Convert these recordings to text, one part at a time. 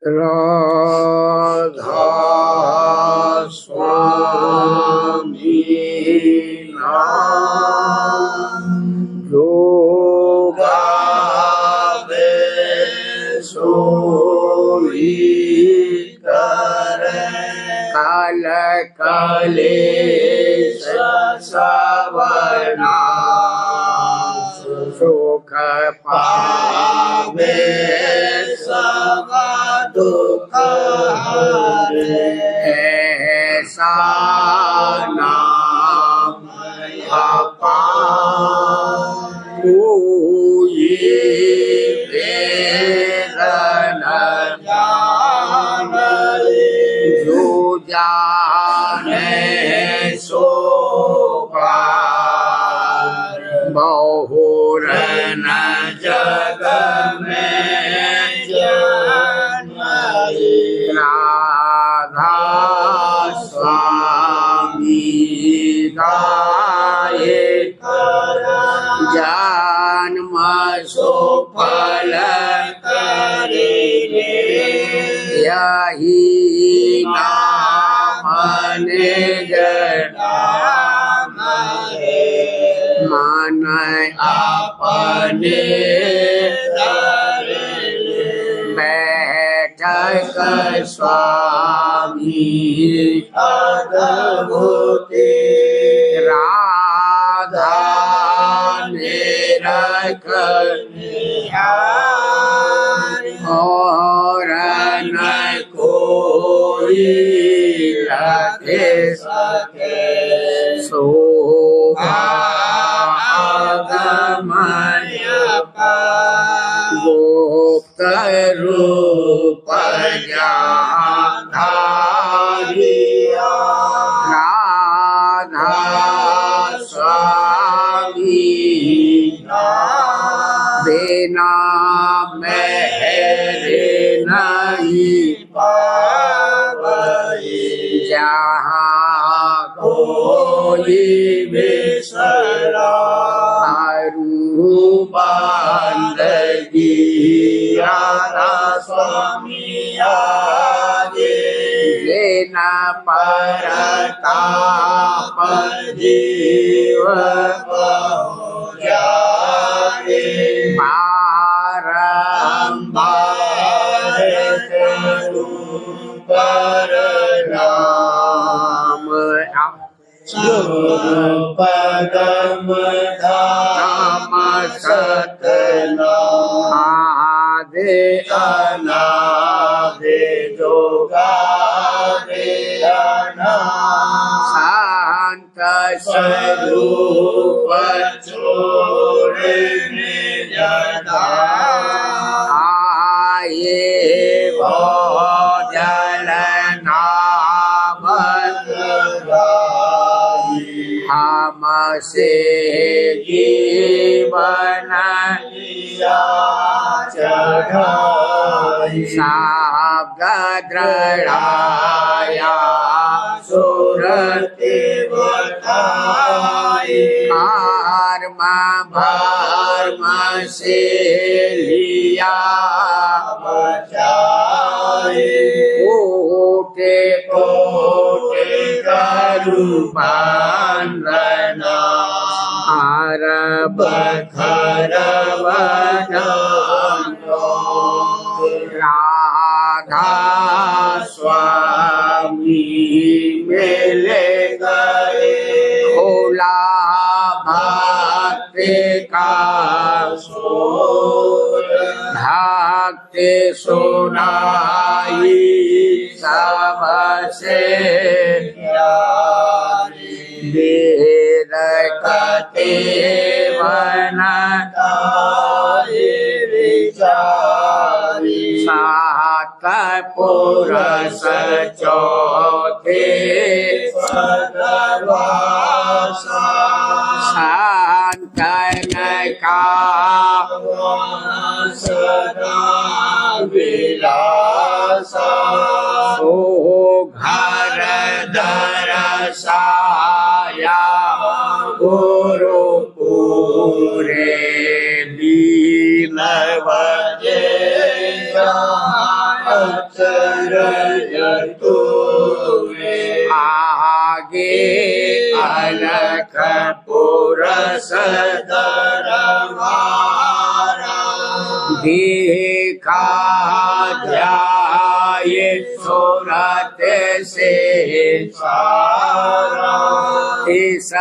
राधा स्वामी जो गावे सोई करे काल कलेश सवना सुख पावे सब दुख हरे ऐसा नाम अपार कोई वेद न जाने जो जाने सो पार बहुर न जग में राधा स्वामी गाये जन्म सुफल करे यही नाम निज नाम मन अपने बैठक स्वामी अद्भुति राधा ने रख और न कोई रखे सके शोभा गमय गुप्त रूप धारिया राधा स्वामी बिना मेरे नहीं पावई जहाँ कोई बिसरा बंदगी राधा स्वामी आगे न परताप जीव जागे बारंबार पर नाम पदम धाम सतना आदे अनादे जोगादे शांत स्वरूप छोड़ने जदा आए भोजल हमसे जीवन चढ़ाई शब्द दृढ़ाया सुरति बताई भर्म से लिया बचाई कोटे कोटे करूपांगना आरब खरवनो राधा स्वामी मिले गए खोला भक्ति का भक्ति सुनाई सबसे वेद कते विचारी सात पुरुष चौथे शांतन का सदा विलासा ओ घर दरसाया गुरु पूरे दीन बजे अचरजतु आगे अलख पुरसदर मारा देखा जाए सूरत से सारा इस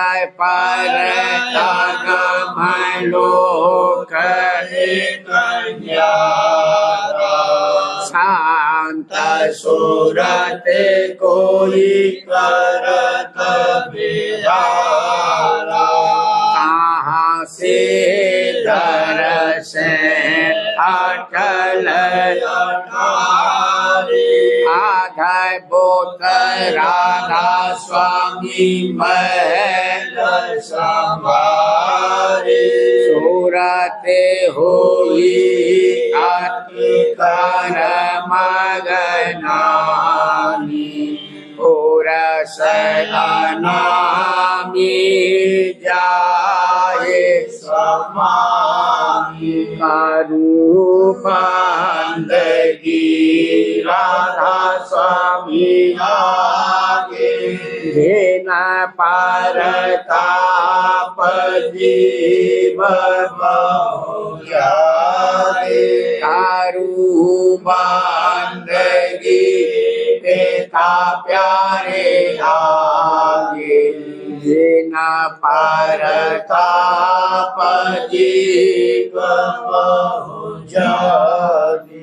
पर तन लोक शांत सूरत कोई करत बिहारा कहाँ से दर्शन अटल आधा बोत राधा स्वामी महल समारे सूरत होई अति कर मगनानी और सनामी जाए समानी रूपांतरी राधा स्वामी आगे धेन परताप जीवन रूपांतरी पिता प्यारे आगे धेन परताप जीवन जागे।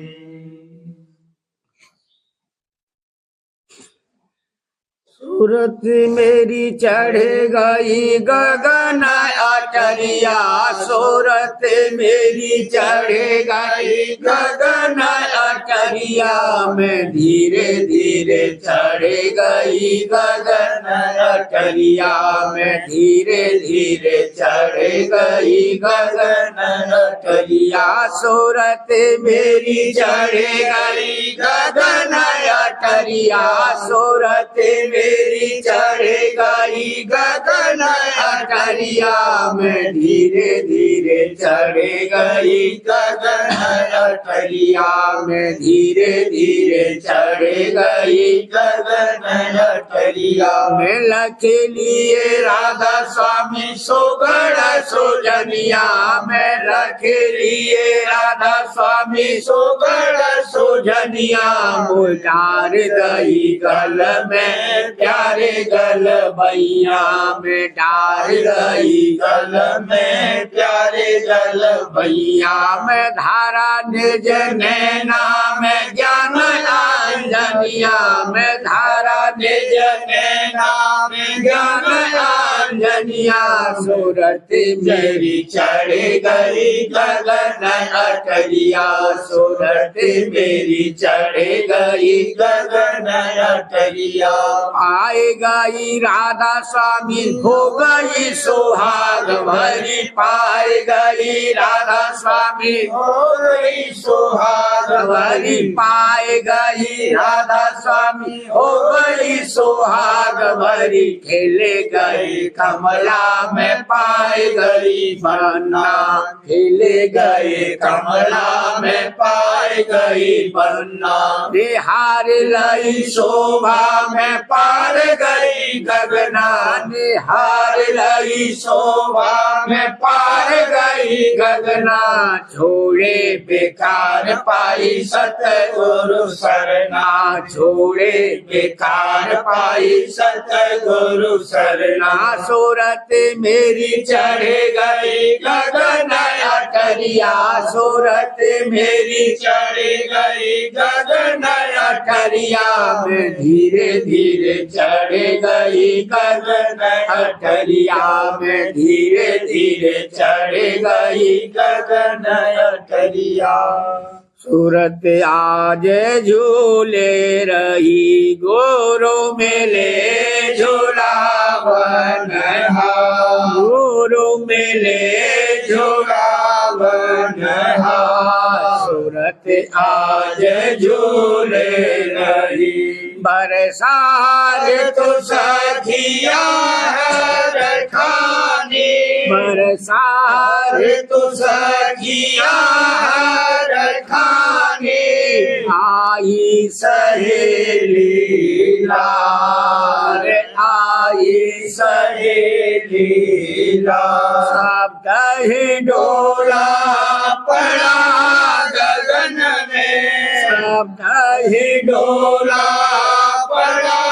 सूरत मेरी चढ़ गई गगन अटरिया सूरत मेरी चढ़ गई गगन अटरिया में धीरे धीरे चढ़ गई गगन अटरिया में धीरे धीरे चढ़ गई गगन अटरिया सूरत मेरी चढ़ गई गगन अटरिया सूरत मेरी चढ़ गई गगन अटरिया में धीरे धीरे चढ़ गई गगन अटरिया में धीरे धीरे चढ़ गई गगन अटरिया में लखे लिए राधा स्वामी सोगढ़ सोजनिया में रखे लिए राधा स्वामी सोगढ़ सोजनिया मुझार दही गल में प्यारे गल भैया में डार गई गल में प्यारे गल भैया में धारा निज नैना में ज्ञान अंजनिया में धारा निज नैना में ज्ञान अंजनिया सूरत मेरी चढ़ गई गगन अटरिया सूरत मेरी चढ़ गई गगन अटरिया आए गई राधा स्वामी हो गई सुहाग भरी पाए गई राधा स्वामी हो गई सुहाग भरी पाए गई राधा स्वामी हो गई सुहाग भरी खेले गई कमला में पाए गई बन्ना खेले गए कमला में पाए गई बन्ना निहार लई शोभा में पार गई गगना निहार लई शोभा में पार गई गगना छोड़े बेकार पाई सतगुरु सरना छोड़े बेकार पाई सतगुरु सरना सूरत मेरी चढ़ गई गगन अटरिया सूरत मेरी चढ़ गई गगन अटरिया में धीरे धीरे चढ़ गई गगन अटरिया में धीरे धीरे चढ़ गई गगन अटरिया सूरत आज झूले रही गोरो मेले झूलावन गोरो मेले झूलावन सूरत आज झूले रही बरसात तो सखिया है खानी बरसात तो सखिया है खानी आई सहेली लाल, आई सहेली लाल। शब्द ही डोला पड़ा गगन में, शब्द ही डोला पड़ा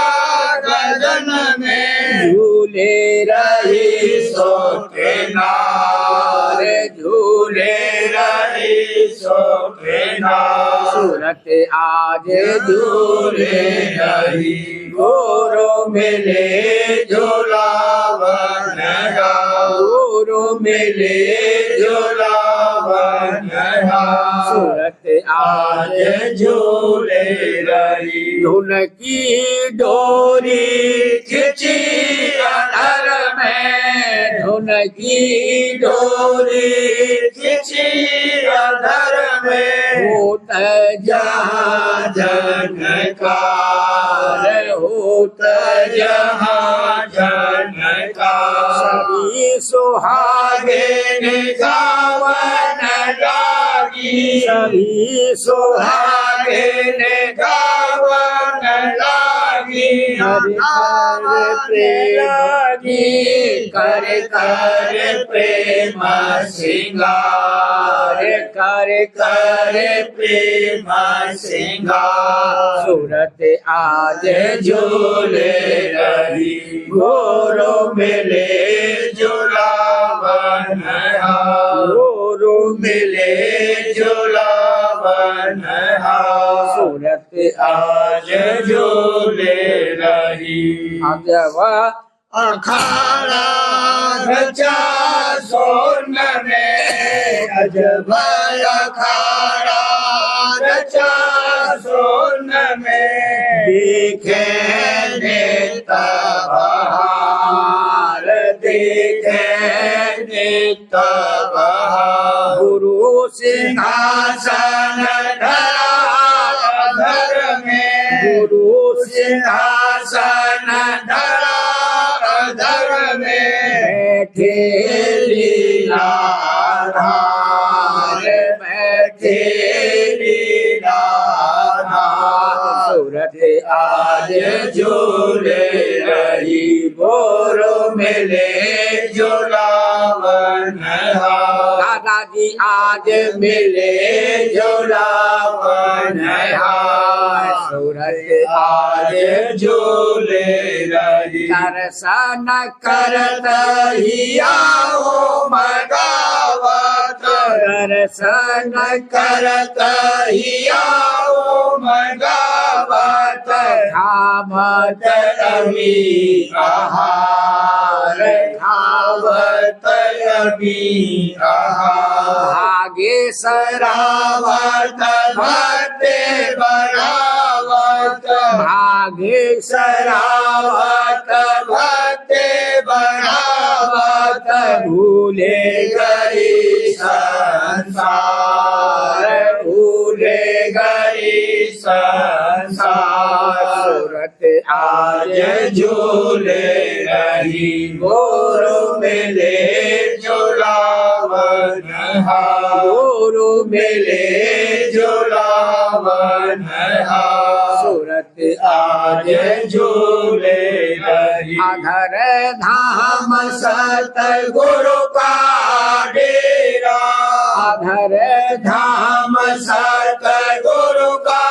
गगन में। झूले रही सोते नार, झूले रही सोते नार। सूरत आज झूले रही, गोरो मिले झूलावन गाँव, गोरो मिले झूलावन गाँव। सूरत आज झूले रही, धुन की डोरी खिंची अधर में, धुन की डोरी खिंची अधर में। होत जहाँ जनकार, होत जहाँ जनकार। सभी सुहागिन गावन लागी, सभी सुहागिन गावन लागी। हरि हर प्रेम कर कर प्रेम सिंगार, कर कर प्रेम सिंगार। सूरत आज झूले रही, गोरो मिले झूलावन हार, गोरो मिले झूलावन हार। सूरत आज झूले रही। अजब अखाड़ा रचा सोन में, अजब अखाड़ा रचा सोन में। देखे नेता बहार, देखे नेता बहार। गुरु सिंहासन धरा घर में, गुरु सिंहासन धरा घर में। बैठे लीलाधार, बैठे लीलाधार। सूरत आज झूले रही, गोरो मिले झूलावन हार। दादाजी आज मिले झूलावन हार। सूरत आज झूले रही। दर्शन करत ही आओ मगावत, दर्शन करत ही आओ मगावत। खावत अभी आहार, खावत अभी आहार। भागे सरावत भक्ते बढ़ावत, भागे सरावत भक्ते बढ़ावत। भूले गई संसार, भूले गई संसार। सूरत आज झूले रही, गोरो मिले झूलावन हार, गोरो मिले झूलावन हार। सूरत आज झूले रही। अधर धाम सतगुरु का डेरा, अधर धाम सतगुरु का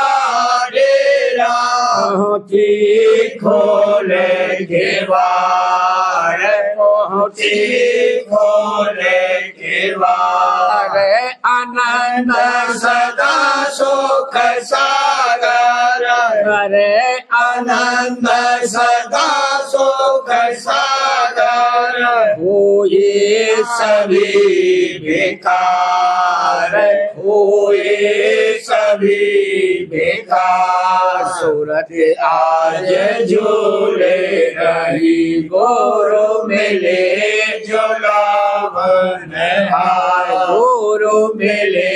डेरा। पहुँची खोले केवाड़, पहुँची खोले केवाड़। आनंद सदा सुख सागर, अरे आनंद सदा सुख सागर। होए सभी बेकार, होए सभी बेकार। सूरत आज झूले रही, गोरो मिले झूलावन हार, गोरो मिले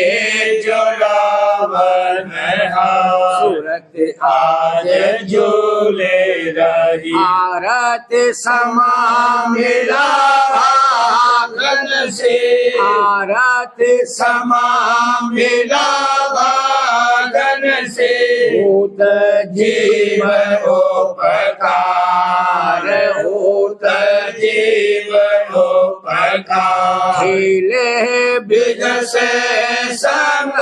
झूलावन हार। सूरत आज झूले रही। आरत समा मिला भागन से, आरत समा मिला साधन से होत जीव उपकार, होत जीव उपकार। खिले बिग से संग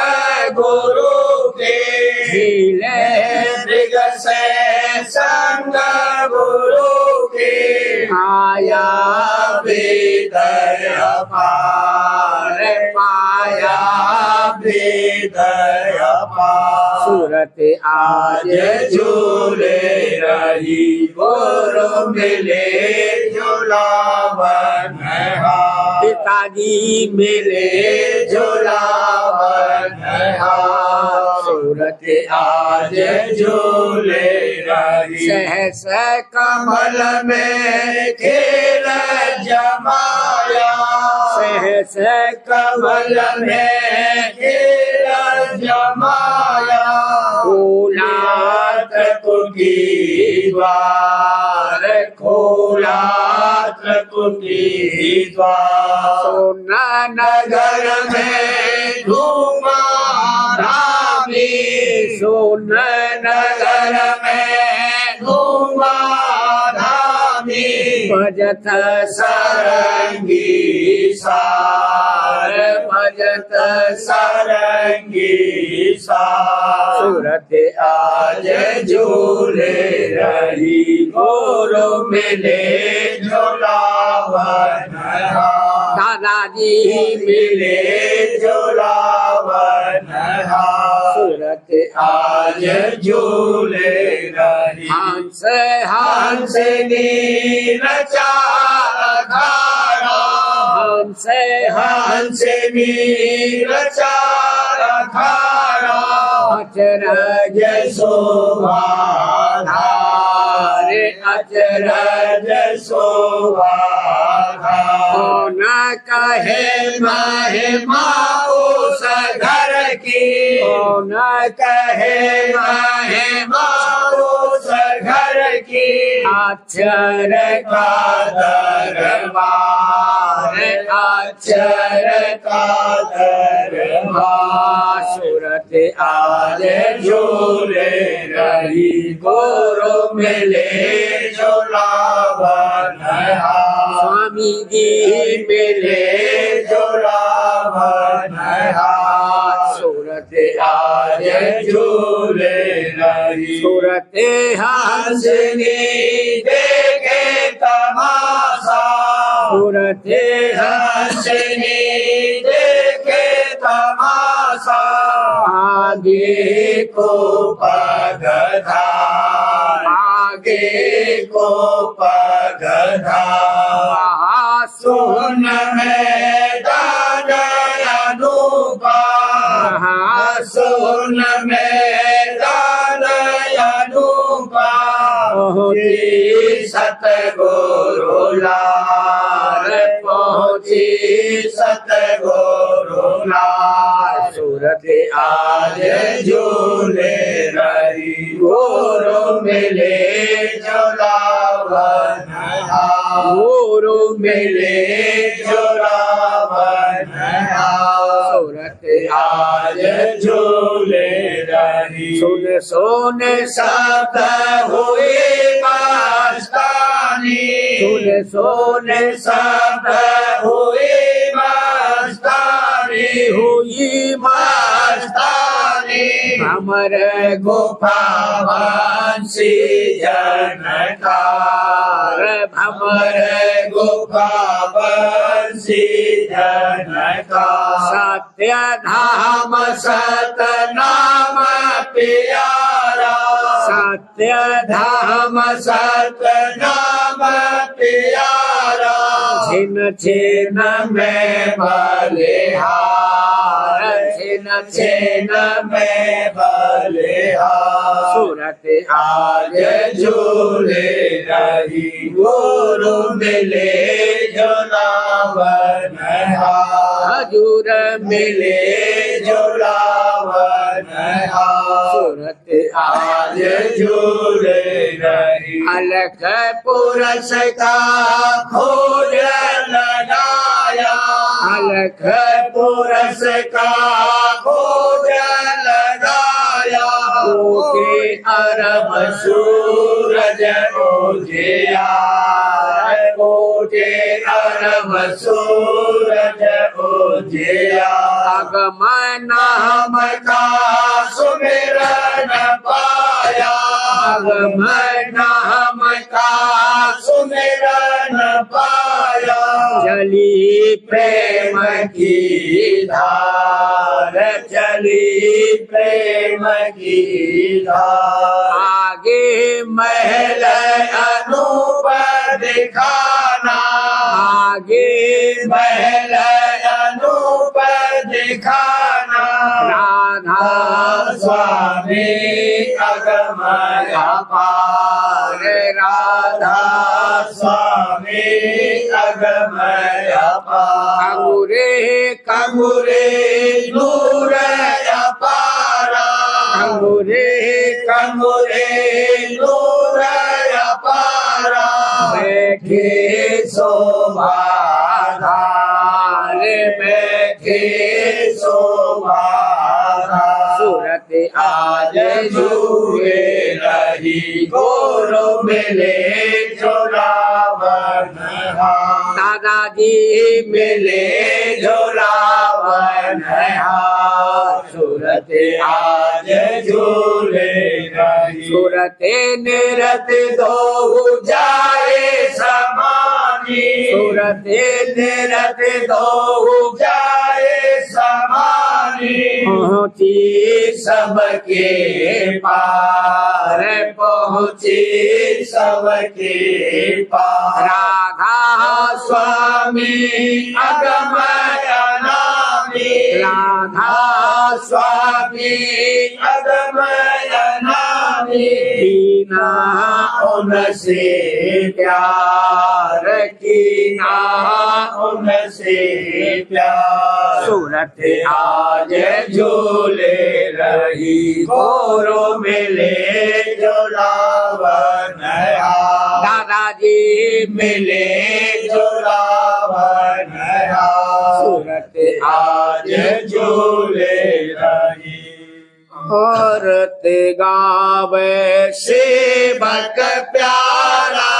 गुरु के, खिले बिग से संग गुरु के। आया विदय पार, पाया विदय पार। सूरत आज झूले रही, गुरु मिले झूलावन हार। पिताजी मिले झूलावन हार। सूरत आज झूले रही, सहस कमल में खेल जमाया, सहस कमल में खेल जमाया। खोलात कुटी द्वार, खोलात कुटी द्वार। सोना नगर में धूमा धामी, सोना नगर में धूमा धामी। भजत सरंगी सार, भजत सरंगी सार। सूरत आज झूले रही, गुरु मिले झूलावन हार। दादाजी मिले झूलावन हार। सूरत आज झूले रही, हंस हंस नीर चार धारा, हंस हंस नीर चार धारा। अचरज शोभा धार, अचरज शोभा धार। न कहे महिमा उस घर की, न कहे महिमा उस घर की। अक्षर का दरबार, अक्षर का दरबार। सूरत आज झूले रही, गुरु मिले झूलावन हार। स्वामी जी मिले झूलावन हार। सूरत आज झूले रही, सूरत हंसनी देखे तमाशा, सूरत हंसनी देखे तमाशा। आगे को पगधार, आगे को पगधार। सुन मैदान अनूपा, सुन मैदान अनूपा। पहुँची सतगुरु लाल, पहुँची सतगुरु लाल। सूरत आज झूले रही, गुरु मिले झूलावन हार। गुरु मिले झूलावन हार। सूरत आज झूले रही, सुन सुन शब्द हुए मस्तानी, सुन सुन शब्द हुए मस्तानी, हुई मस्तानी। अमर गुफा बंसी जनकार, भमर गुफा बंसी जनकार। सत्य धाम सतनाम प्यारा, सत्य धाम सतनाम प्यारा। छिन छिन में बलिहार, छिन छिन में बलिहार। सूरत आज झूले रही, गुरु मिले झूलावन हार। हजूर मिले झूलावन हार। सूरत आज झूले रही, अलख पुरस का खोज लगाया, अलख पुरस का खोज लगाया। कोटि अरब सूरज उजियार, कोटि अरब सूरज उजियार। अगम नाम का सुमिरन पाया, अगम नाम का सुमिरन पाया। चली प्रेम की धार, चली प्रेम की धार। आगे महल अनूप दिखाना, आगे महल अनूप दिखाना। राधा स्वामी अगमय अपार, राधा स्वामी अगमय अपार। कंगुरे कंगुरे नूर अपारा, कंगुरे कंगुरे नूर अपारा। बैठे शोभा धार, बैठे शोभा धार। सूरत आज झूले रही, गोरो मिले जो रावण हार। दादाजी मिले जो रावण हार। सूरत आज झूले रही, सूरत निरत दो जाए समानी, सूरत निरत दो जाए समानी। पहुँची सबके पार, पहुँची सबके पार। राधा स्वामी अगमय नामी, राधा स्वामी अगमय नामी। कीना उनसे प्यार, कीना उनसे प्यार। सूरत आज झूले रही, गोरो मिले जो रावण हार। दादाजी मिले जो रावण हार। सूरत आज झूले रही। औरत गावे सेवक प्यारा,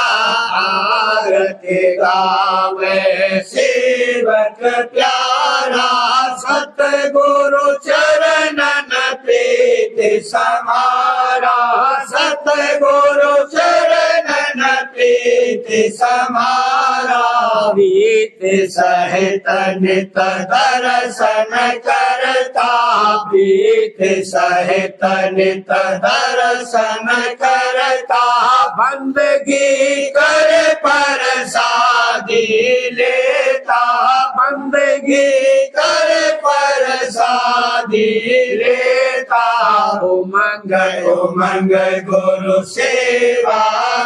आरती गावे सेवक प्यारा। सतगुरु चरणन प्रीति समारा, सतगुरु चरणन प्रीति समारा। प्रीति सहित नित दर्शन करता, प्रीति सहित नित दर्शन करता। बंदगी कर प्रसादी लेता, बंदगी कर प्रसादी लेता। उमंग उमंग गुरु सेवा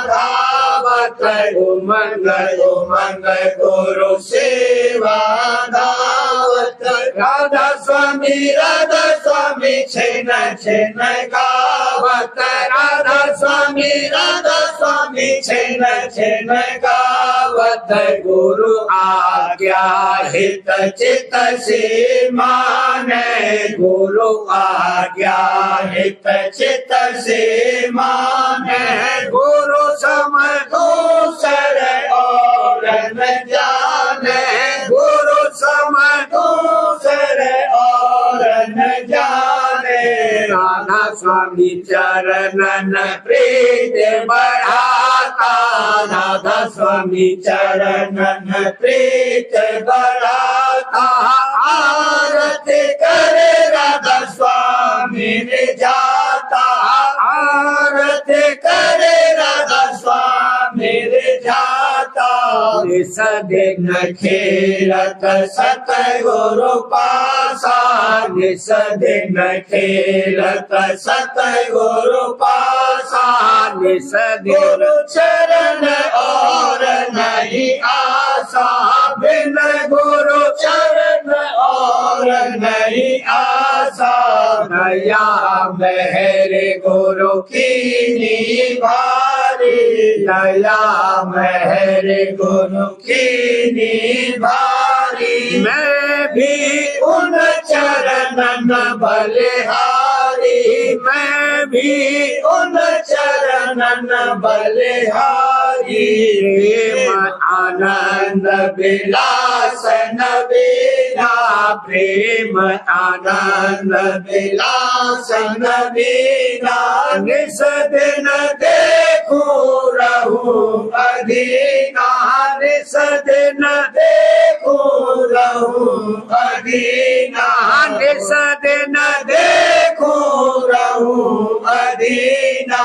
धावत, उमंग उमंग गुरु सेवा धावत। राधा स्वामी छिन छिन गावत, राधा स्वामी छिन छिन गावत। गुरु आज्ञा हित चित से माने, गुरु आज्ञा हित चित से माने। गुरु सम दूसर और न जाने, गुरु सम दूसर और न जाने। राधा स्वामी चरणन प्रीति बढ़ाता, राधा स्वामी चरणन प्रीति बढ़ाता। आरती करे राधा स्वामी जाता, आरती करे राधा स्वामी जाता। निसदिन खेलत सतगुरु पासा, निसदिन खेलत सतगुरु पासा। निसदिन गुरु चरण और नहीं आशा, बिन गुरु चरण और नहीं आशा। दया मेरे गुरु की निभारी, दया मेरे गुरु की निभारी। मैं भी उन चरणन बलिहारी, मैं भी उन चरणन बलिहारी। प्रेम आनंद विलासन वीना, प्रेम आनंद विलासन वीना, निस दिन देखूं रहूं अधीना, निस दिन देखूं रहूं अधीना, निस दिन देखूं रहूं अधीना।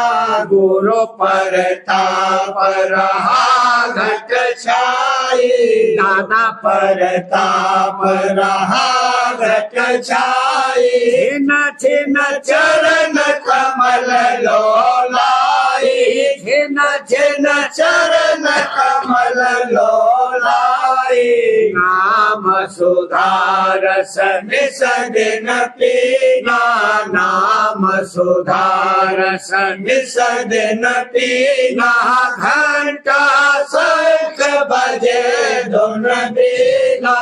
गुरु परताप रहा घट छाई, दादा परताप रहा घट छाई। छिन छिन चरण कमल लोलाई, छिन छिन चरण कमल लोलाई। नाम सुधारस निस दिन पीना, नाम सुधारस निस दिन पीना। घंटा शंख बजे धुन बीना,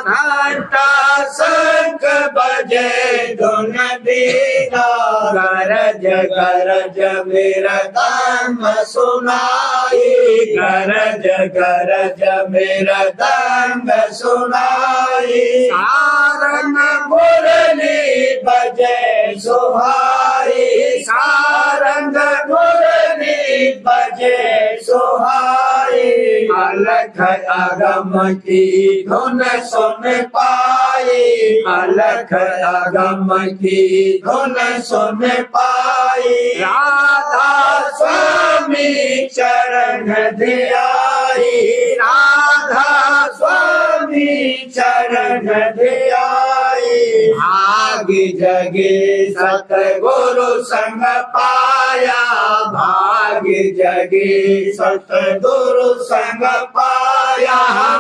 घंटा शंख बजे धुन बीना। गरज गरज मृदंग सुनाई, गरज गरज मृदंग सुनाई। सारंग मुरली बजे सुहाई, सारंग मुरली बजे सुहाई। अलख अगम की धुन सुन पाई, अलख अगम की धुन सुन पाई। राधा स्वामी चरण ध्याई, राधा स्वामी चरण ध्याई। भागी जगे सतगुरु संग पाया, भागी जगे सतगुरु संग पाया।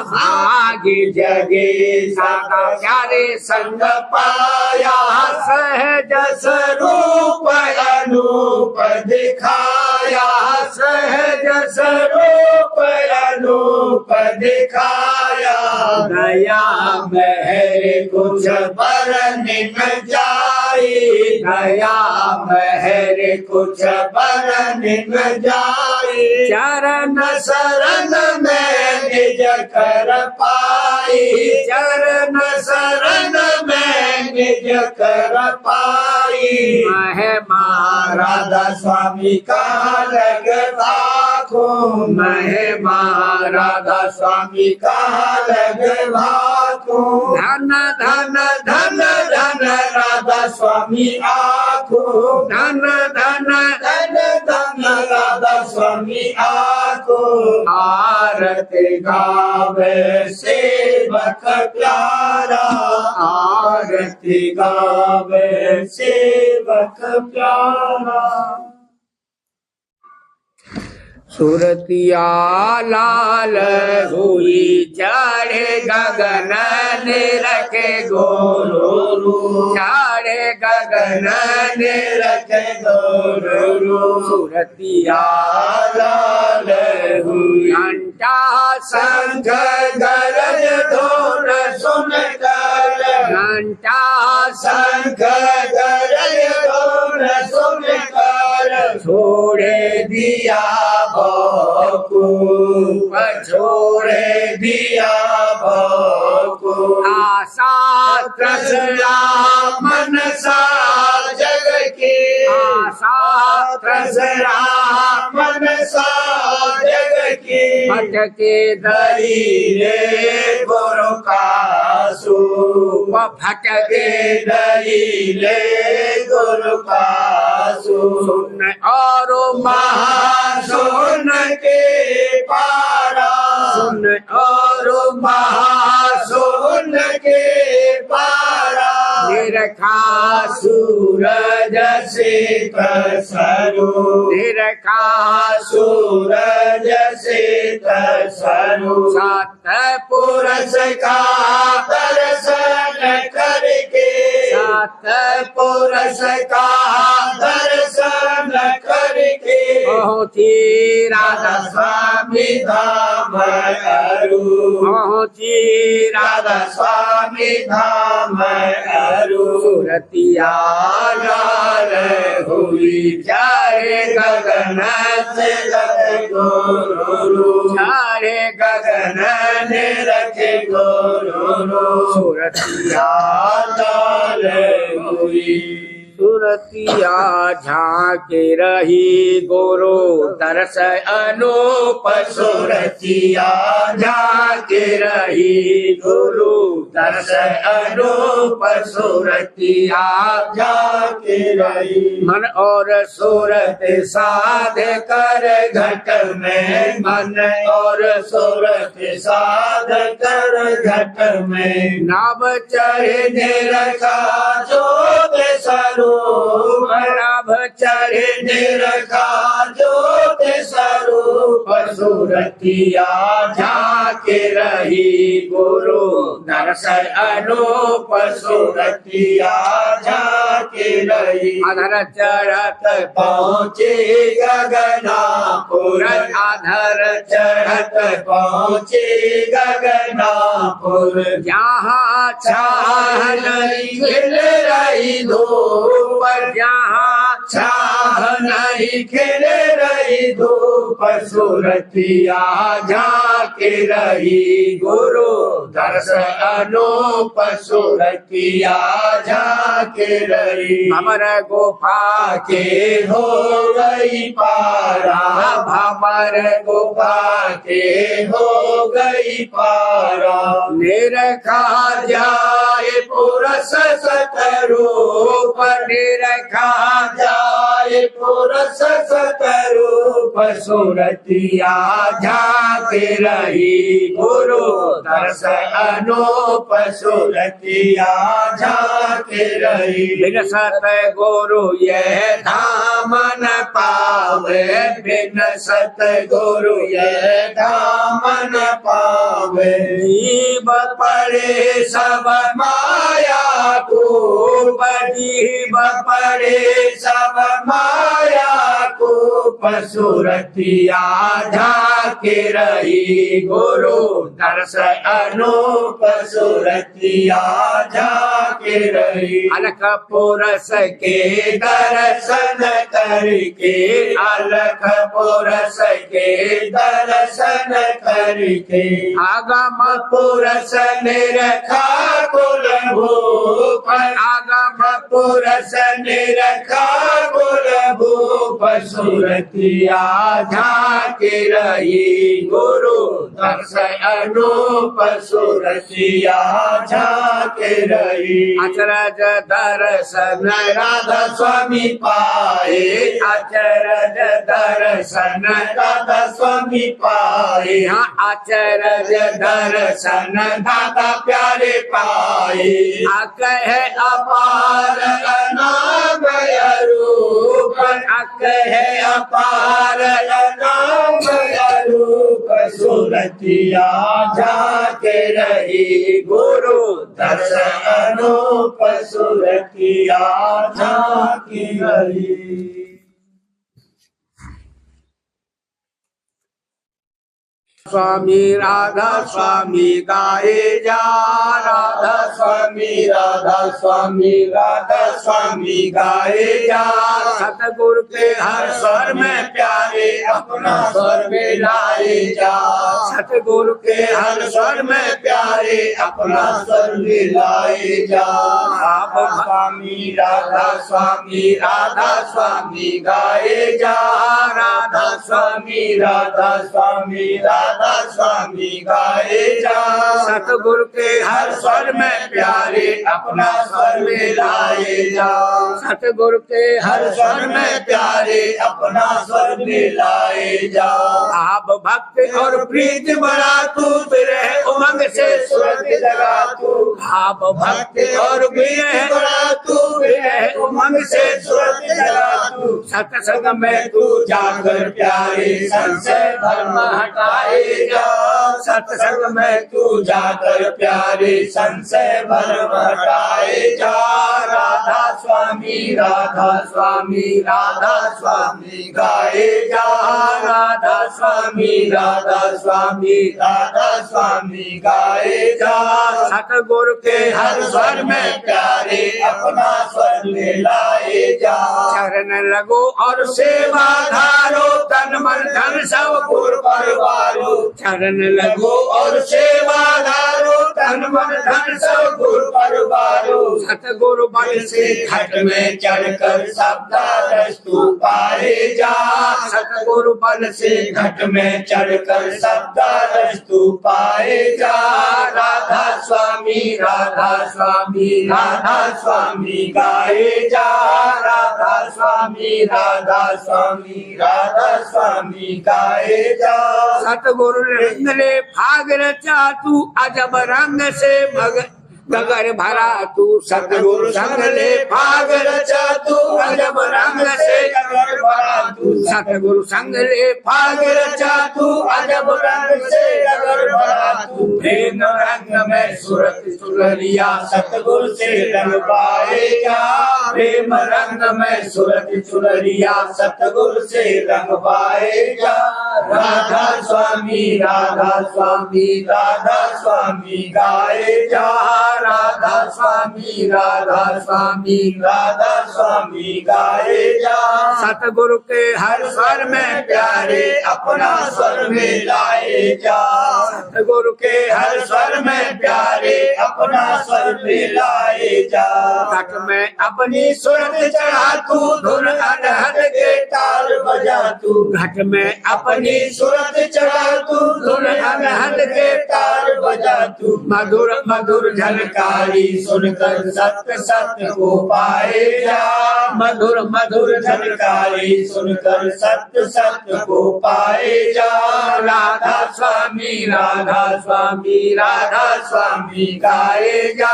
भागी जगे सतगुरु संग पाया। सहज स्वरूप अनूप दिखाया, सहज स्वरूप अनूप दिखाया। दया महर कुछ बरन न जाई, दया महर कुछ बरन न जाई। चरण शरण में निज कर पाई, चरण शरण में निज कर पाई। महिमा राधा स्वामी का लग राखूं, महिमा राधा स्वामी का लग राखूं। धन धन धन धन राधा स्वामी आखूं, धन धन धन धन राधा स्वामी आखूं। आरती गावे सेवक प्यारा, आरती गावे सेवक प्यारा। सुरतिया लाल हुई चढ़े गगन निरखे गोरू, चढ़े गगन निरखे गोरू। सुरतिया लाल हुई घंटा शंख गरज धुन सुन कर, घंटा शंख गरज धुन सुन कर। छोड़े दिया भोकू, छोड़े दिया भोकू। आशा त्रसला मनसा जग की, आशा त्रसला मनसा जग की। भटके दरिले गुरु कासु, भटके दरिले गुरु कासु। सुन और महासुन के पारा, सुन और महासुन के पारा। निरखा सूरज से कसरू, निरखा सूरज से कसरू। सतपुरुष का दर्शन करके, सतपुरुष का दर्शन करके। पहुँची राधा स्वामी धाम अरु पहुँची राधा स्वामी धाम अरु सुरतिया लाल हुई चारे गगन से गुरु चारे गगन ने रखे गुरु सुरतिया लाल हुई सुरतिया झांके रही गुरु दरस अनूप सुरतिया झांके रही गुरु दरस अनूप सुरतिया झांके रही मन और सूरत साध कर घट में मन और सूरत साध कर घट में नाव चढ़ने रखा जो स्वरूप नाभ चढ़ने रखा ज्योत स्वरूप सुरतिया झांके रही गुरु दर्शन अनूप सुरतिया झांके रही अधर चढ़त पहुँचे गगनापुर अधर चढ़त पहुँचे गगनापुर जहाँ छाह नहीं खिल रही धूप जहाँ छाह नहीं खिल रही धूप सुरतिया झांके रही गुरु दर्शन अनूप सुरतिया झांके रही भमर गुफा के हो गई पारा भमर गुफा के हो गई पारा निरखा जाए पुरस सतरूप निरखा जाए पुरस सतरूप सुरतिया झांके रही गुरु दर्शन अनूप सुरतिया झांके रही बिन सत गुरु ये धाम न पावे बिन सत गुरु ये धाम न पावे जीव पड़े सब माया कूप जीव पड़े सब माया कूप सुरतिया झांके रही गुरु दर्शन अनूप सुरतिया झांके रही अलख पुरस के दर्शन करके अलख पुरस के दर्शन करके आगम पुरस ने रखा कुल भूप आगम पुरस ने रखा कुल भूप सुरतिया झांके रही गुरु दर्शन अनूप सुरतिया झांके रही अचरज दर्शन राधा स्वामी पाए अचरज दर्शन राधा स्वामी पाए अचरज दर्शन दादा प्यारे पाए अकह अपार नाम रूप अकह अपार नाम रूप सुरतिया झांके रही गुरु दर्शन अनूप सुरतिया झांके रही स्वामी राधा स्वामी गाए जा राधा स्वामी गाए जा सतगुरु के हर स्वर में प्यारे अपना स्वर मिलाए जा सतगुरु के हर स्वर में प्यारे अपना स्वर मिलाए जा आप स्वामी राधा स्वामी गाए जा राधा स्वामी राधा स्वामी गाए जा सतगुरु के हर स्वर में प्यारे अपना स्वर मिलाए जा सतगुरु के हर स्वर में प्यारे अपना स्वर मिलाए जा आप भक्त और प्रीत बड़ा तू विरह उमंग से स्वर्ग जगा तू आप भक्त और विरह बड़ा तू विरह उमंग से स्वर्ग जगा तू सत्संग में तू जाकर प्यारे संशय भ्रम हटाए जा। सत्संग में तू जाकर प्यारे संशय भ्रम हटाए जा। राधा स्वामी राधा स्वामी राधा स्वामी गाए जा। राधा स्वामी राधा स्वामी राधा स्वामी गाए जा। सतगुरु के हर स्वर में प्यारे अपना स्वर में लाए जा। चरण लगो और सेवा धारो तन मन धन सब गुरु परवारो। चरण लगो और सेवा धारो तन मन धन सब गुरु परवारो। सतगुरु बल से घट में चढ़कर शब्दारस तू पाए जा। सतगुरु बल से घट में चढ़कर शब्दारस तू पाए जा। राधा स्वामी राधा स्वामी राधा स्वामी गाए जा। राधा स्वामी राधा स्वामी राधा स्वामी गाए जा। सतगुरु रंग ले भाग रचा तू अजब रंग से गगर भरा तू। सतगुरु संग ले भाग रचा तू अजब रंग से गगर भरा तू। सतगुरु संग ले भाग रचा तू अजब रंग से गगर भरा तू। प्रेम रंग में सूरत सुररिया सतगुरु से रंग पाए जा। प्रेम रंग में सूरत सुररिया सतगुरु से रंग पाए जा। राधा स्वामी राधा स्वामी राधा स्वामी गाए जा। राधा स्वामी राधा स्वामी राधा स्वामी गाए जा। सतगुरु के हर स्वर में प्यारे अपना स्वर में लाए जा। सतगुरु के हर स्वर में प्यारे अपना स्वर में लाए जा। घट में अपनी सूरत चढ़ा तू धुन अनहद के ताल बजा तू। घट में अपनी सूरत चढ़ा तू धुन अनहद के ताल बजा तू। मधुर मधुर झनकारी सुनकर सत्य सत्य को पाए जा। मधुर मधुर झनकारी सुनकर सत्य सत्य को पाए जा। राधा स्वामी राधा स्वामी राधा स्वामी गाए जा।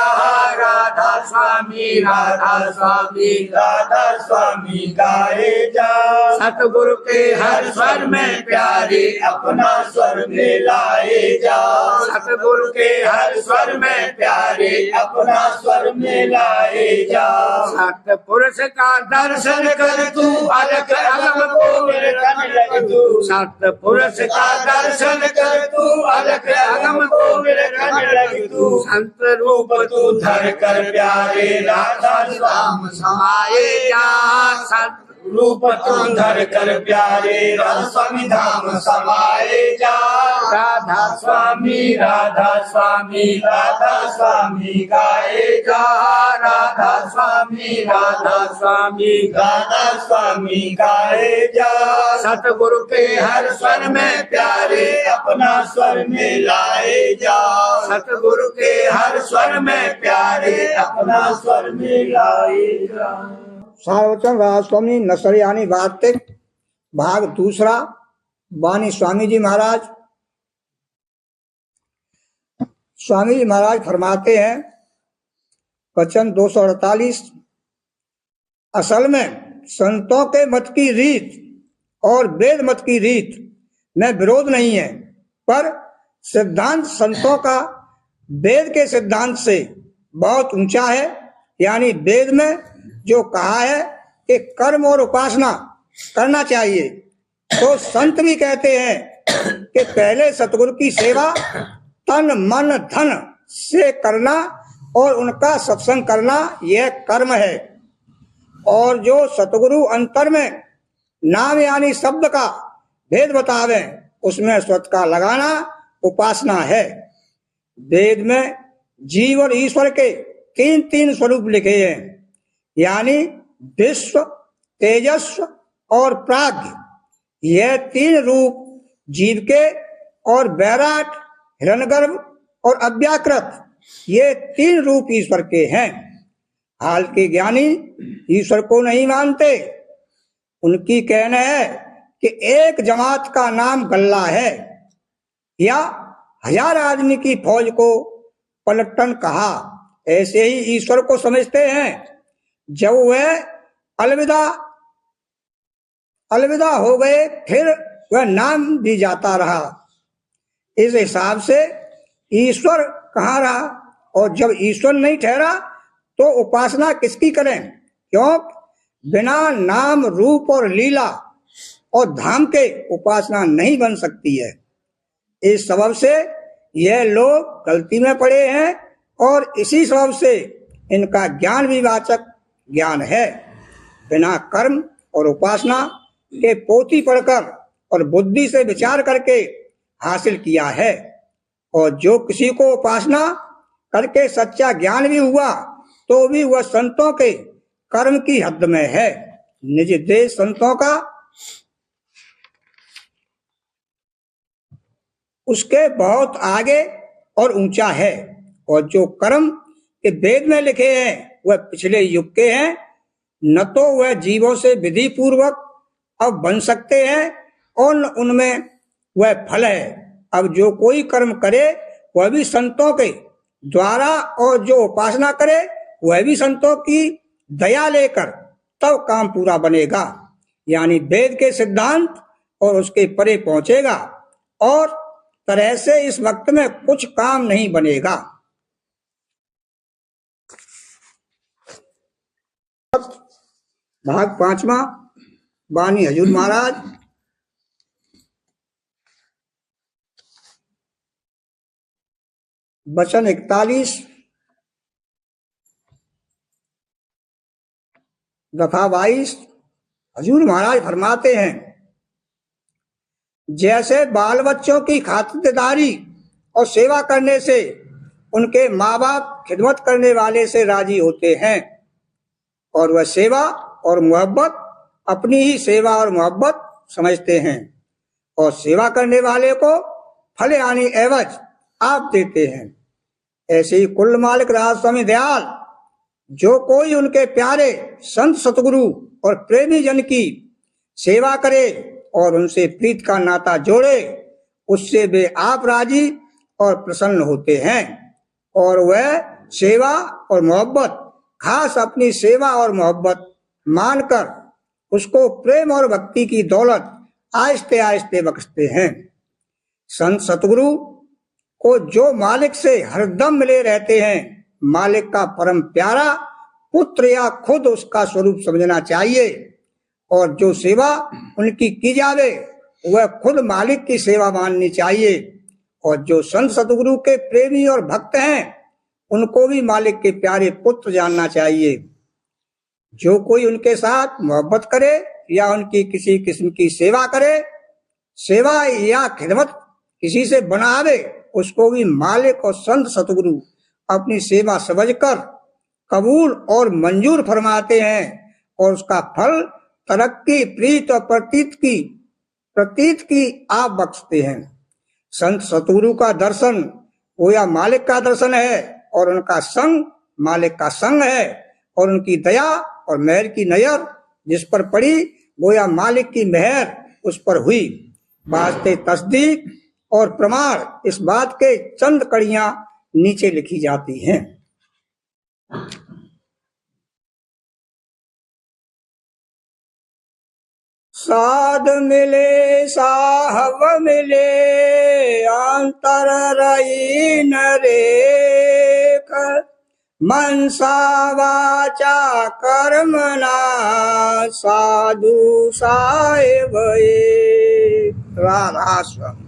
राधा स्वामी राधा स्वामी राधा स्वामी गाए जा। सतगुरु के हर स्वर में प्यारे अपना स्वर में लाए जा। सतगुरु के हर स्वर में प्यारे अपना स्वर में लाए जा। सतपुरुष का दर्शन कर तू अलग अलग को मेरे कन लग तू। सतपुरुष का दर्शन कर तू अलग अलग को मेरे कन लग तू। संत रूप तू धर कर प्यारे राधा स्वाम समाए जा। संत रूप तू धर कर प्यारे राधा स्वामी धाम समाए जा। राधा स्वामी राधा स्वामी राधा स्वामी गाए जा। राधा स्वामी राधा स्वामी राधा स्वामी गाए जा। सतगुरु के हर स्वर में प्यारे अपना स्वर में लाए जा। सतगुरु के हर स्वर में प्यारे अपना स्वर में लाए जा। सारवचन राधा स्वामी नसरियानी वार्तिक भाग दूसरा। वाणी स्वामी जी महाराज। स्वामी जी महाराज फरमाते हैं वचन 248। असल में संतों के मत की रीत और वेद मत की रीत में विरोध नहीं है, पर सिद्धांत संतों का वेद के सिद्धांत से बहुत ऊंचा है। यानी वेद में जो कहा है कि कर्म और उपासना करना चाहिए, तो संत भी कहते हैं कि पहले सतगुरु की सेवा तन मन धन से करना और उनका सत्संग करना यह कर्म है। और जो सतगुरु अंतर में नाम यानी शब्द का भेद बतावे उसमें स्वत का लगाना उपासना है। वेद में जीव और ईश्वर के तीन तीन स्वरूप लिखे हैं, यानी विश्व, तेजस्व और प्राज्ञ। यह तीन रूप जीव के और वैराट, हिरण्यगर्भ और अव्याकृत, ये तीन रूप ईश्वर के हैं। हाल के ज्ञानी ईश्वर को नहीं मानते। उनकी कहना है कि एक जमात का नाम गल्ला है या 1000 आदमी की फौज को पलटन कहा। ऐसे ही ईश्वर को समझते हैं। जब वह अलविदा अलविदा हो गए, फिर वह नाम भी जाता रहा। इस हिसाब से ईश्वर कहाँ रहा? और जब ईश्वर नहीं ठहरा तो उपासना किसकी करें? क्यों? बिना नाम रूप और लीला और धाम के उपासना नहीं बन सकती है। इस सबब से यह लोग गलती में पड़े हैं और इसी सबब से इनका ज्ञान विवाचक ज्ञान है। बिना कर्म और उपासना के पोथी पढ़कर और बुद्धि से विचार करके हासिल किया है। और जो किसी को उपासना करके सच्चा ज्ञान भी हुआ तो भी वह संतों के कर्म की हद में है। निज देश संतों का उसके बहुत आगे और ऊंचा है। और जो कर्म के वेद में लिखे हैं वह पिछले युग के हैं, न तो वह जीवों से विधि पूर्वक अब बन सकते हैं और न उनमें वह फल है। अब जो कोई कर्म करे वह भी संतों के द्वारा, और जो उपासना करे वह भी संतों की दया लेकर तब काम पूरा बनेगा, यानी वेद के सिद्धांत और उसके परे पहुंचेगा। और तरह से इस वक्त में कुछ काम नहीं बनेगा। भाग 5वां, वाणी हजूर महाराज। वचन 41 दफा 22। हजूर महाराज फरमाते हैं, जैसे बाल बच्चों की खातिरदारी और सेवा करने से उनके माँ बाप खिदमत करने वाले से राजी होते हैं, और वह सेवा और मोहब्बत अपनी ही सेवा और मोहब्बत समझते हैं, और सेवा करने वाले को फल यानी एवज आप देते हैं। ऐसे ही कुल मालिक राज स्वामी दयाल जो कोई उनके प्यारे संत सतगुरु और प्रेमी जन की सेवा करे और उनसे प्रीत का नाता जोड़े, उससे वे आप राजी और प्रसन्न होते हैं। और वह सेवा और मोहब्बत खास अपनी सेवा और मोहब्बत मानकर उसको प्रेम और भक्ति की दौलत आहिस्ते आहिस्ते बख्शते हैं। संत सतगुरु को जो मालिक से हरदम मिले रहते हैं, मालिक का परम प्यारा पुत्र या खुद उसका स्वरूप समझना चाहिए। और जो सेवा उनकी की जावे वह खुद मालिक की सेवा माननी चाहिए। और जो संत सतगुरु के प्रेमी और भक्त हैं उनको भी मालिक के प्यारे पुत्र जानना चाहिए। जो कोई उनके साथ मोहब्बत करे या उनकी किसी किस्म की सेवा करे, सेवा या खिदमत किसी से बनावे, उसको भी मालिक और संत सतगुरु अपनी सेवा समझकर कबूल और मंजूर फरमाते हैं, और उसका फल तरक्की प्रीत और प्रतीत की आप बख्शते हैं। संत सतगुरु का दर्शन गोया मालिक का दर्शन है, और उनका संग मालिक का संग है, और उनकी दया और मेहर की नजर जिस पर पड़ी गोया मालिक की मेहर उस पर हुई। वास्ते तस्दीक और प्रमाण इस बात के चंद कड़ियां नीचे लिखी जाती हैं। साध मिले साहब मिले अंतर रही नरेख, मनसा वाचा कर्मणा साधु साहेब राधा स्वामी।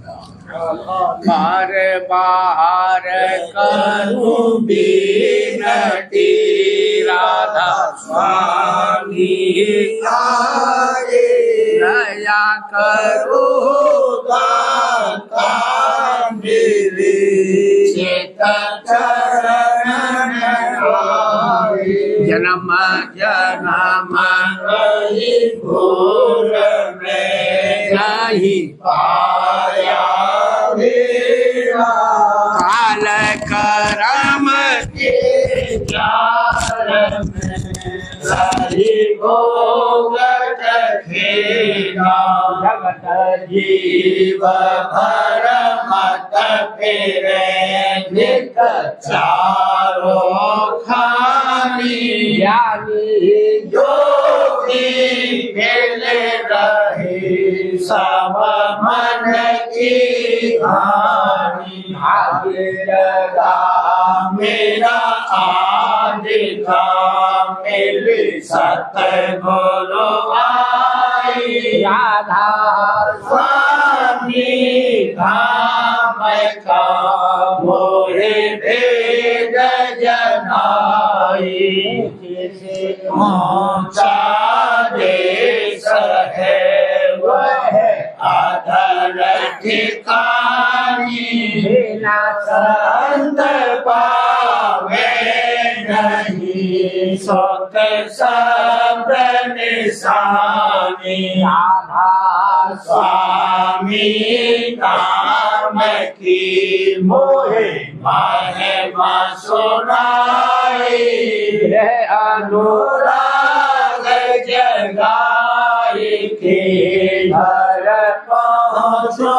बार बार करूं बिनती राधा स्वामी आए, दया करो दाता मेरे चित चरण आए। जन्म जन्म रही भूल में नहीं पाया मेरा, काल करम के जाल में रही भोगत खेला। जगत जीव भर मत फेरे नित चारों खानी, यानी जोगी मिले रहे सब मन की हानि भाग्य लगा मेरा आदि का मिल सतगुरु आई राधा स्वामी धाम का मोहे भेद जनाई ऊंचा देश है वह अधर ठिकानी संत पावे नहीं सोत सब निशानी राधा स्वामी नाम की मोहे महिमा सुनाई अनुराग जगाई के घर पहुँचो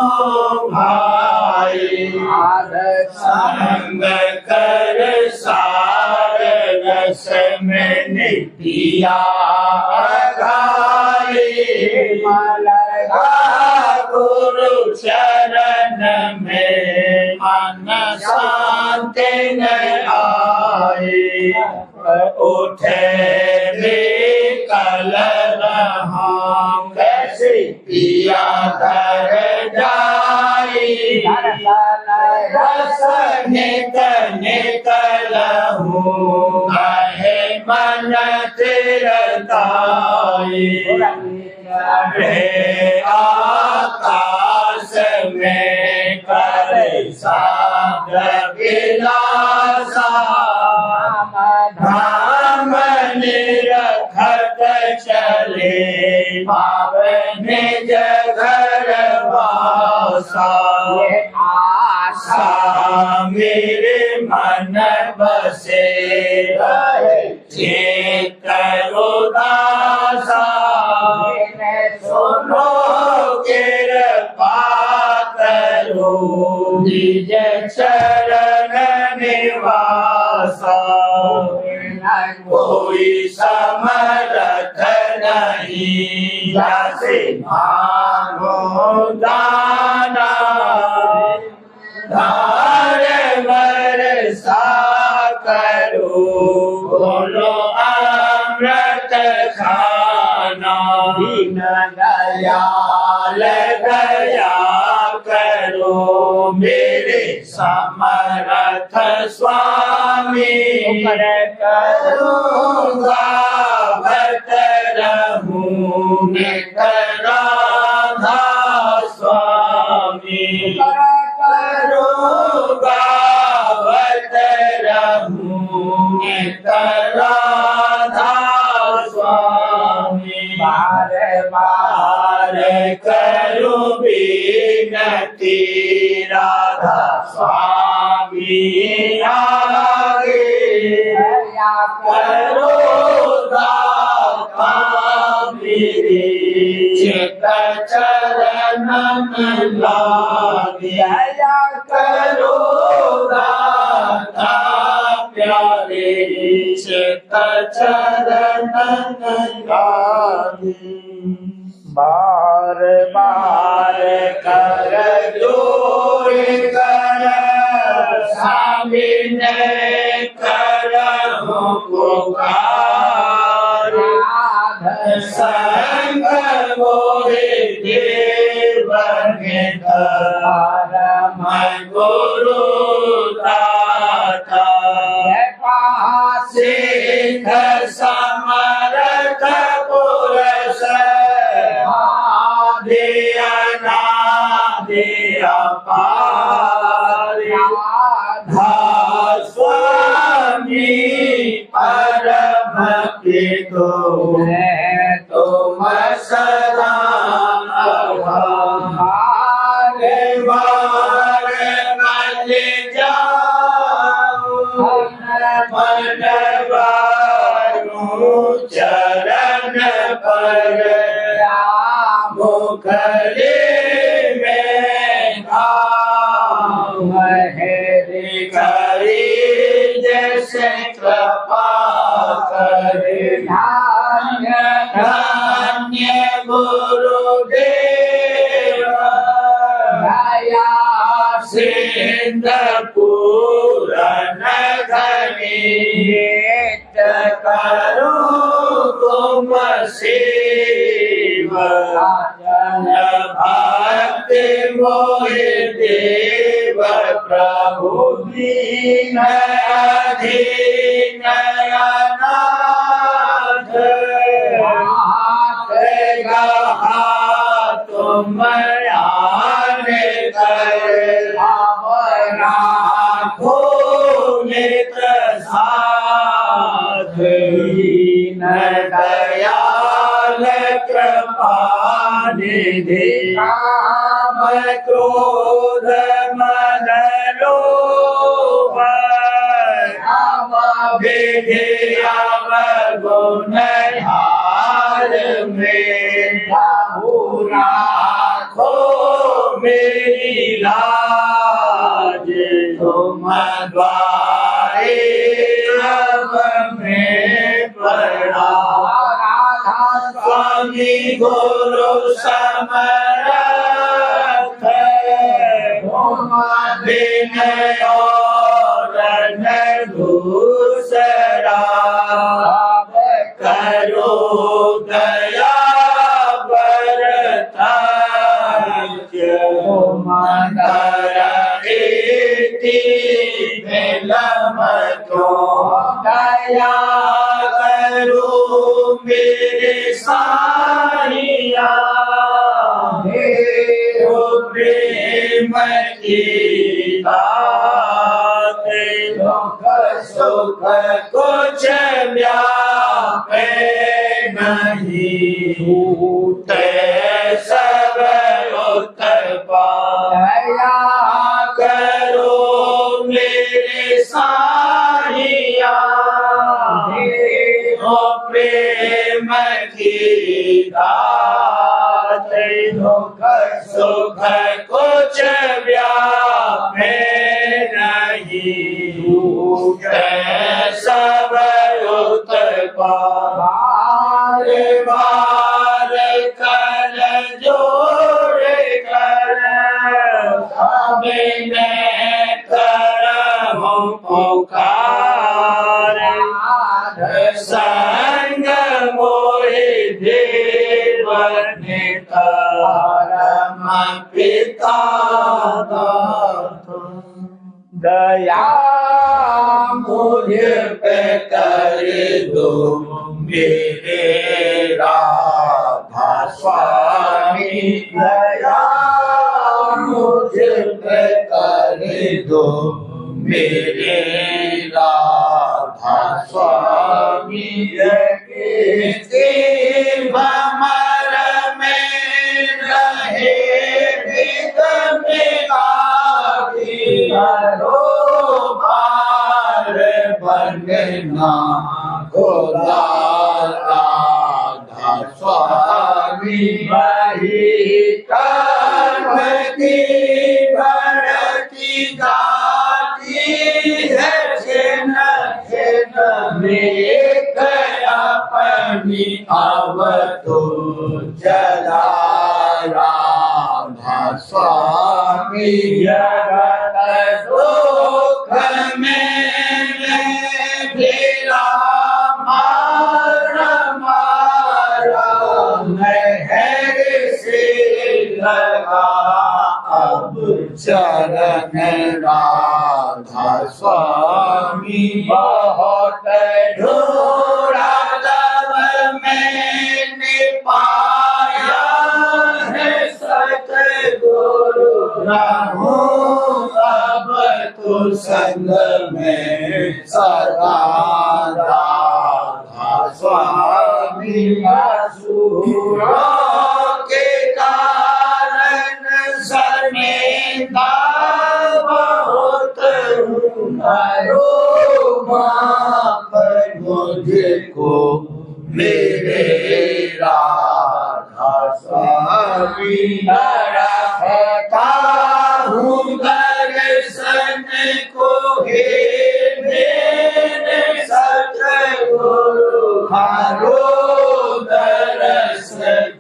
भाई संग कर सार रस में नित्या गाई मलगा गुरु चरण में मन शांति न आए उठे कल रहा कैसे पिया धर जाई रस नित निकलहूँ कहे मन चिरताई रे आकाश में कर सागर विलासा धाम निरखत चले पावन घर वासा आशा मेरे मन बसे रहे चेत उदासा सुनो कृपा करो निज चरण निवासा कोई समर्थ नहीं जैसे मांगो दाना धार वर्षा करो बोलो अमृत खाना दीन दयाल दया करो मेरे समर्थ स्वामी करूँगा भक्त रहूँ नित राधा स्वामी करूँगा भक्त रहूँ नित राधा स्वामी बार बार करूँ विनती राधा स्वामी आगे करो दाता मेरे चित चरण में लागे करो दाता प्यारे चित चरण में लागे बार बार कर जोड़ कर स्वामी ने पुकार संग मोहे देवन धर्म गुरु दाता सिद्ध समर्थ पुरुष स्वामी परम पितो तुम सदा बारे बारे मल जाओ मन वारू चरण पर मुखले में करी जैसे कृपा करे धन्य धन्य गुरुदेव सिंध पूरन धनी नित करो तुम शिव जन भक्ति मोहि देव प्रभु दीन अधीन अनाथ तुम आने कर राखो नित साथ दीन दयाल कृपा निधि काम क्रोध मद लोभ विधिया गुण हार में राखो मेरी लाज तुम द्वारे अब में पड़ा स्वामी गुरु समर्थ बिन और न दूसरा करो दया दया करो मेरे साहिया प्रेम की बात दुख सुख कुछ व्यापे नहीं छूटे सब दया करो मेरे साहिया प्रेम की दात दुख सुख कुछ व्यापे नहीं छूटे सब उत्पाद बार कर जोड़ कर अभिनय करहु पुकार संग मोहि देव नितारम पिता दया मुझे पे कर दो मेरे राधा स्वामी दया मुझे पे कर दो मेरे राधा स्वामी भमर में रहे भार बनना गोला राधा स्वामी वही कर्म की भरती गाती है छिन छिन में अपनी अब तो जला राधा स्वामी जगत दुख में गिरा मारा नहर से लगा अब चरण राधा स्वामी बहुत ढूंढा तब मैंने पाया है सतगुरु रहूं अब तो संग में सदा राधा स्वामी असुरों के कारण शर्मिंदा बहुत हूँ माफ मुझको मेरे राधा स्वामी रखता हूँ दर्शन को हे मेरे सतगुरु हारो दरस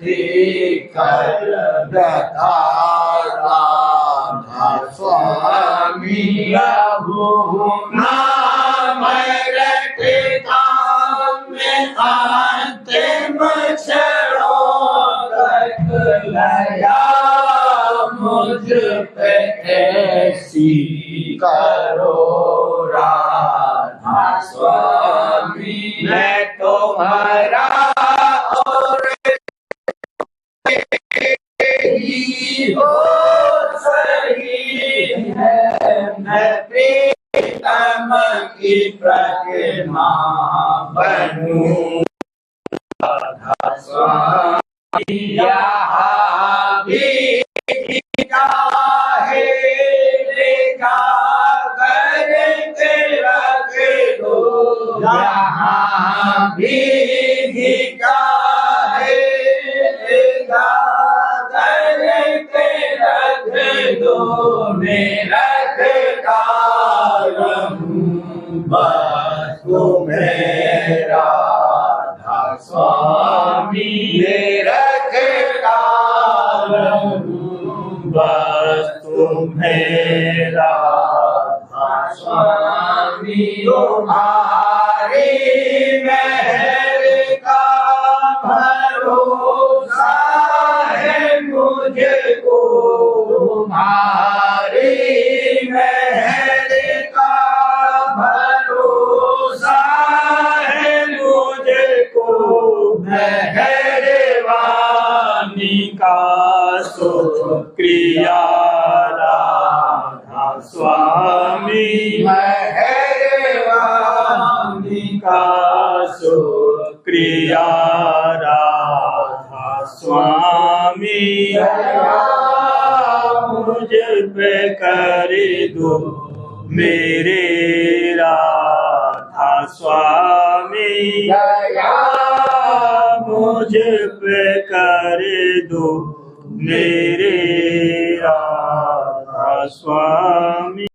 देकर राधा स्वामी प्रभु नाम रटे धाम में अंतिम क्षणों तक लया मुझ पे ऐसी करो राधा स्वामी। मैं तुम्हारा और ही हो सही है, मैं प्रीतम की प्रतिमा बनूं राधा स्वामी। यहाँ भी काहे लेखा करके रख दो, यहाँ भी काहे लेखा करके रख दो। मेरा बस तुम्हें राधा स्वामी। मेरा बस तुम्हें राधा स्वामी। तुम्हारी मेहर का भरोसा है मुझको, तुम्हारी मेहर का भरोसा है मुझको। मेहरबानी का शुक्रिया राधा स्वामी। मेहरबानी का शुक्रिया राधा स्वामी। मुझ पे कर दो मेरे राधा स्वामी। मुझ पे कर दो मेरे राधा स्वामी।